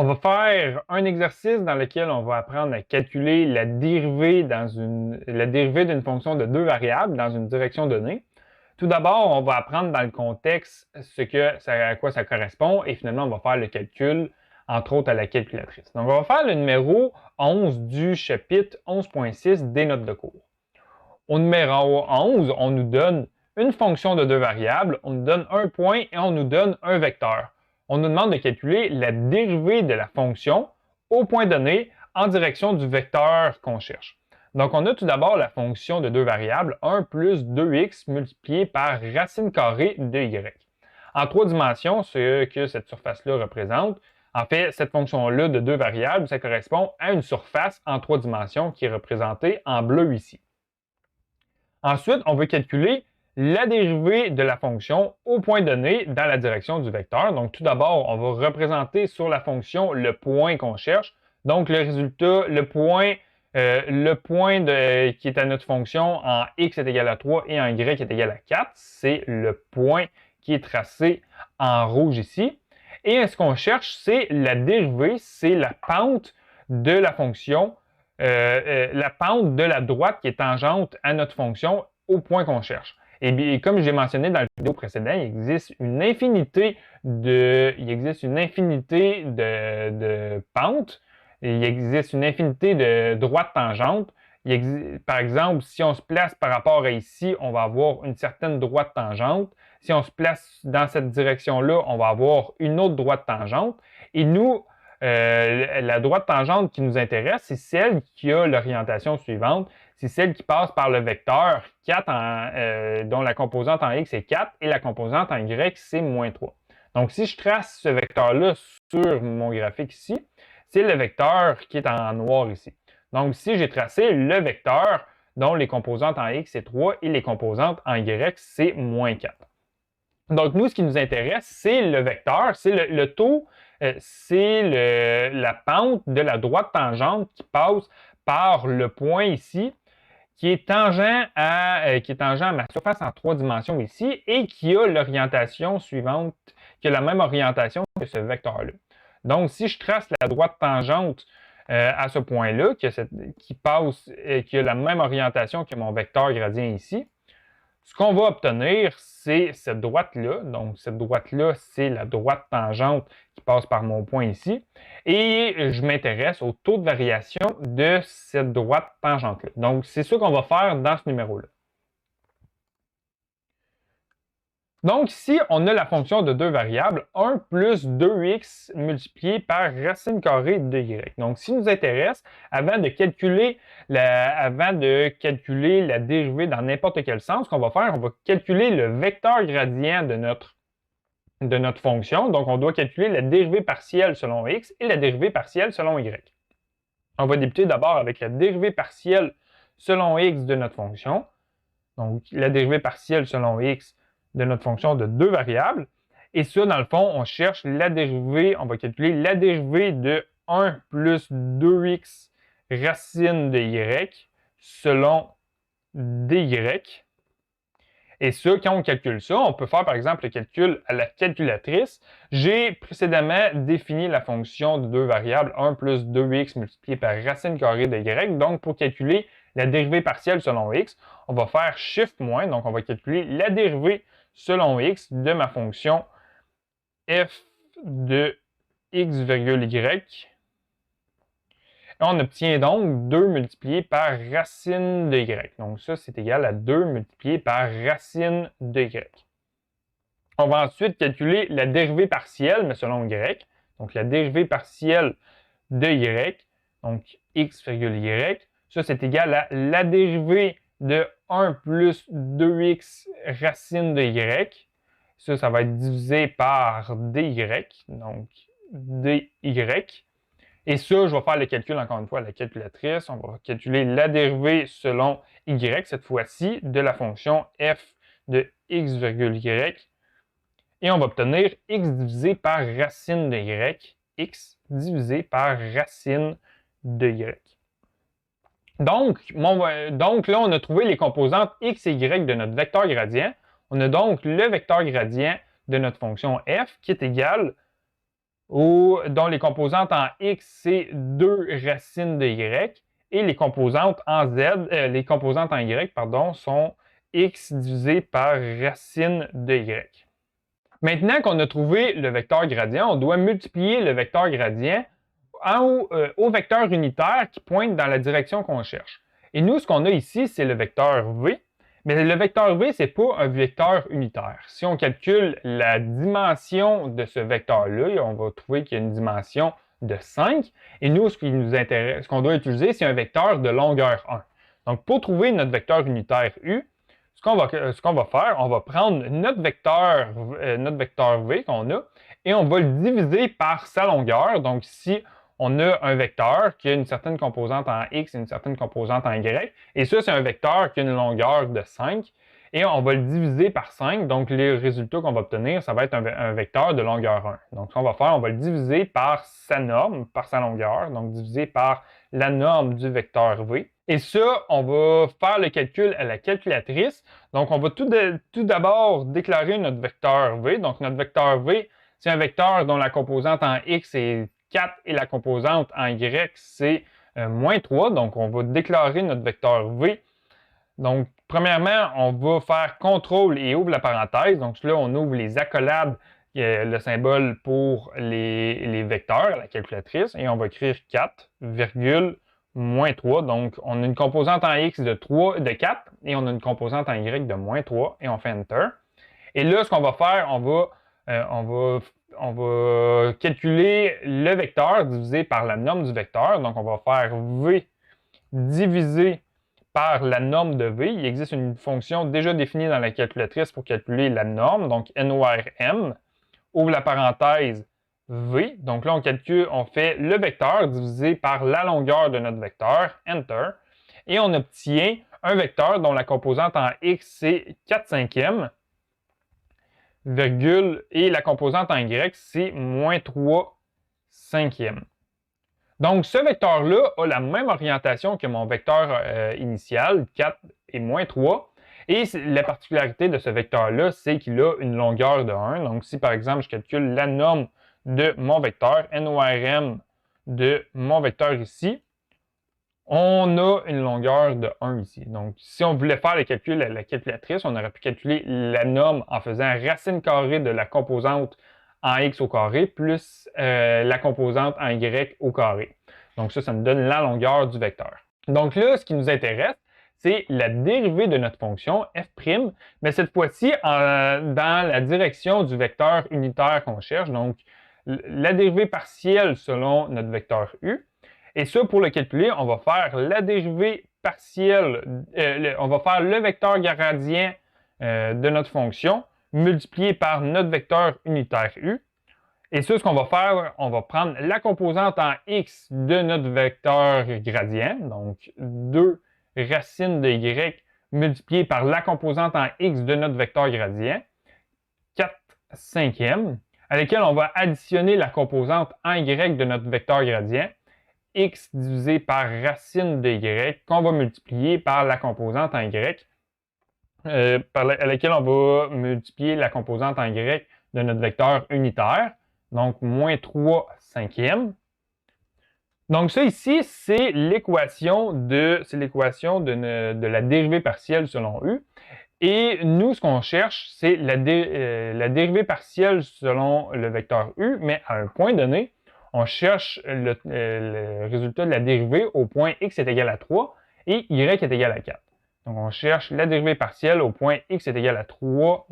On va faire un exercice dans lequel on va apprendre à calculer la dérivée d'une fonction de deux variables dans une direction donnée. Tout d'abord, on va apprendre dans le contexte à quoi ça correspond et finalement, on va faire le calcul, entre autres à la calculatrice. Donc, on va faire le numéro 11 du chapitre 11.6 des notes de cours. Au numéro 11, on nous donne une fonction de deux variables, on nous donne un point et on nous donne un vecteur. On nous demande de calculer la dérivée de la fonction au point donné en direction du vecteur qu'on cherche. Donc, on a tout d'abord la fonction de deux variables, 1 plus 2x multiplié par racine carrée de y. En trois dimensions, ce que cette surface-là représente, en fait, cette fonction-là de deux variables, ça correspond à une surface en trois dimensions qui est représentée en bleu ici. Ensuite, on veut calculer la dérivée de la fonction au point donné dans la direction du vecteur. Donc, tout d'abord, on va représenter sur la fonction le point qu'on cherche. Donc, le résultat, le point qui est à notre fonction en x est égal à 3 et en y est égal à 4, c'est le point qui est tracé en rouge ici. Et ce qu'on cherche, c'est la dérivée, c'est la pente de la fonction, la pente de la droite qui est tangente à notre fonction au point qu'on cherche. Et bien, comme j'ai mentionné dans la vidéo précédente, il existe une infinité de pentes, il existe une infinité de droites tangentes. Par exemple, si on se place par rapport à ici, on va avoir une certaine droite tangente. Si on se place dans cette direction-là, on va avoir une autre droite tangente. Et nous, la droite tangente qui nous intéresse, c'est celle qui a l'orientation suivante. C'est celle qui passe par le vecteur 4 dont la composante en x est 4 et la composante en y c'est moins 3. Donc, si je trace ce vecteur-là sur mon graphique ici, c'est le vecteur qui est en noir ici. Donc, ici, j'ai tracé le vecteur dont les composantes en x c'est 3 et les composantes en y c'est moins 4. Donc, nous, ce qui nous intéresse, c'est le vecteur, c'est le taux, c'est la pente de la droite tangente qui passe par le point ici, qui est tangent à ma surface en trois dimensions ici et qui a l'orientation suivante, qui a la même orientation que ce vecteur-là. Donc, si je trace la droite tangente à ce point-là, qui a la même orientation que mon vecteur gradient ici, ce qu'on va obtenir, c'est cette droite-là. Donc, cette droite-là, c'est la droite tangente qui passe par mon point ici. Et je m'intéresse au taux de variation de cette droite tangente-là. Donc, c'est ça qu'on va faire dans ce numéro-là. Donc, ici, on a la fonction de deux variables, 1 plus 2x multiplié par racine carrée de y. Donc, ce qui nous intéresse, avant de calculer la dérivée dans n'importe quel sens, qu'on va faire, on va calculer le vecteur gradient de notre fonction. Donc, on doit calculer la dérivée partielle selon x et la dérivée partielle selon y. On va débuter d'abord avec la dérivée partielle selon x de notre fonction. Donc, la dérivée partielle selon x de notre fonction de deux variables. Et ça, dans le fond, on cherche la dérivée, on va calculer la dérivée de 1 plus 2x racine de y selon dy. Et ça, quand on calcule ça, on peut faire par exemple le calcul à la calculatrice. J'ai précédemment défini la fonction de deux variables, 1 plus 2x multiplié par racine carrée de y. Donc, pour calculer la dérivée partielle selon x, on va faire shift moins, donc on va calculer la dérivée selon x de ma fonction f de x virgule y. Et on obtient donc 2 multiplié par racine de y. Donc ça, c'est égal à 2 multiplié par racine de y. On va ensuite calculer la dérivée partielle, mais selon y. Donc la dérivée partielle de y, donc x virgule y. Ça, c'est égal à la dérivée de 1 plus 2x racine de y. Ça va être divisé par dy, donc dy. Et ça, je vais faire le calcul encore une fois à la calculatrice. On va calculer la dérivée selon y, cette fois-ci, de la fonction f de x virgule y. Et on va obtenir x divisé par racine de y, x divisé par racine de y. Donc là, on a trouvé les composantes x et y de notre vecteur gradient. On a donc le vecteur gradient de notre fonction f qui est égal dont les composantes en x, c'est 2 racines de y, et les composantes en les composantes en y, pardon, sont x divisé par racine de y. Maintenant qu'on a trouvé le vecteur gradient, on doit multiplier le vecteur gradient au vecteur unitaire qui pointe dans la direction qu'on cherche. Et nous, ce qu'on a ici, c'est le vecteur v. Mais le vecteur v, ce n'est pas un vecteur unitaire. Si on calcule la dimension de ce vecteur-là, on va trouver qu'il y a une dimension de 5. Et nous, ce qu'on doit utiliser, c'est un vecteur de longueur 1. Donc, pour trouver notre vecteur unitaire u, ce qu'on va faire, on va prendre notre vecteur v qu'on a et on va le diviser par sa longueur. Donc, si on a un vecteur qui a une certaine composante en x et une certaine composante en y. Et ça, c'est un vecteur qui a une longueur de 5. Et on va le diviser par 5. Donc, les résultats qu'on va obtenir, ça va être un vecteur de longueur 1. Donc, ce qu'on va faire, on va le diviser par sa norme, par sa longueur. Donc, diviser par la norme du vecteur v. Et ça, on va faire le calcul à la calculatrice. Donc, on va tout d'abord déclarer notre vecteur v. Donc, notre vecteur v, c'est un vecteur dont la composante en x est 4 et la composante en y, c'est moins 3. Donc, on va déclarer notre vecteur v. Donc, premièrement, on va faire CTRL et ouvre la parenthèse. Donc, là, on ouvre les accolades, le symbole pour les vecteurs, la calculatrice, et on va écrire 4, moins 3. Donc, on a une composante en x de 4 et on a une composante en y de moins 3 et on fait Enter. Et là, ce qu'on va faire, on va calculer le vecteur divisé par la norme du vecteur. Donc, on va faire v divisé par la norme de v. Il existe une fonction déjà définie dans la calculatrice pour calculer la norme, donc norm. Ouvre la parenthèse v. Donc là, on fait le vecteur divisé par la longueur de notre vecteur, Enter. Et on obtient un vecteur dont la composante en x, c'est 4/5, et la composante en y, c'est moins 3/5. Donc, ce vecteur-là a la même orientation que mon vecteur initial, 4 et moins 3. Et la particularité de ce vecteur-là, c'est qu'il a une longueur de 1. Donc, si par exemple, je calcule la norme de mon vecteur, norm de mon vecteur ici, on a une longueur de 1 ici. Donc, si on voulait faire les calculs à la calculatrice, on aurait pu calculer la norme en faisant racine carrée de la composante en x au carré plus la composante en y au carré. Donc, ça nous donne la longueur du vecteur. Donc là, ce qui nous intéresse, c'est la dérivée de notre fonction f', mais cette fois-ci dans la direction du vecteur unitaire qu'on cherche. Donc, la dérivée partielle selon notre vecteur u. Et ça, pour le calculer, on va faire la dérivée partielle, on va faire le vecteur gradient de notre fonction multiplié par notre vecteur unitaire u. Et ça, ce qu'on va faire, on va prendre la composante en x de notre vecteur gradient, donc 2 racines de y multiplié par la composante en x de notre vecteur gradient, 4/5, à laquelle on va additionner la composante en y de notre vecteur gradient, x divisé par racine de y, qu'on va multiplier par la composante en y, à laquelle on va multiplier la composante en y de notre vecteur unitaire, donc moins 3/5. Donc ça ici, c'est l'équation de la dérivée partielle selon u. Et nous, ce qu'on cherche, c'est la dérivée partielle selon le vecteur u, mais à un point donné, on cherche le résultat de la dérivée au point x est égal à 3 et y est égal à 4. Donc, on cherche la dérivée partielle au point x est égal à 3,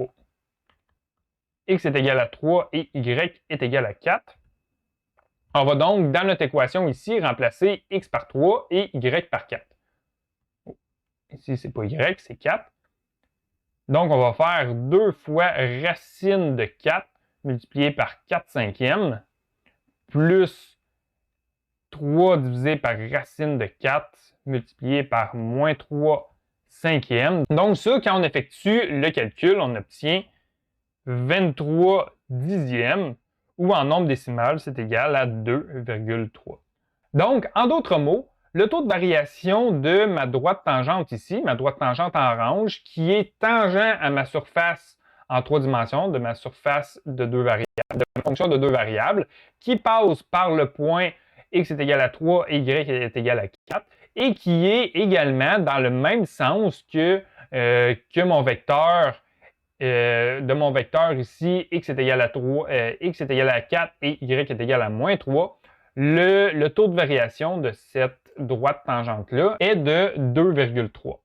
x est égal à 3 et y est égal à 4. On va donc, dans notre équation ici, remplacer x par 3 et y par 4. Ici, ce n'est pas y, c'est 4. Donc, on va faire 2 fois racine de 4 multiplié par 4/5 plus 3 divisé par racine de 4 multiplié par moins 3/5. Donc ça, quand on effectue le calcul, on obtient 23 dixièmes, ou en nombre décimal, c'est égal à 2,3. Donc, en d'autres mots, le taux de variation de ma droite tangente ici, ma droite tangente en orange, qui est tangent à ma surface en 3 dimensions de ma surface de 2 variables, de ma fonction de 2 variables, qui passe par le point x est égal à 3 et y est égal à 4, et qui est également dans le même sens que mon vecteur de mon vecteur ici, x est égal à 3, x est égal à 4 et y est égal à moins 3, le taux de variation de cette droite tangente-là est de 2,3.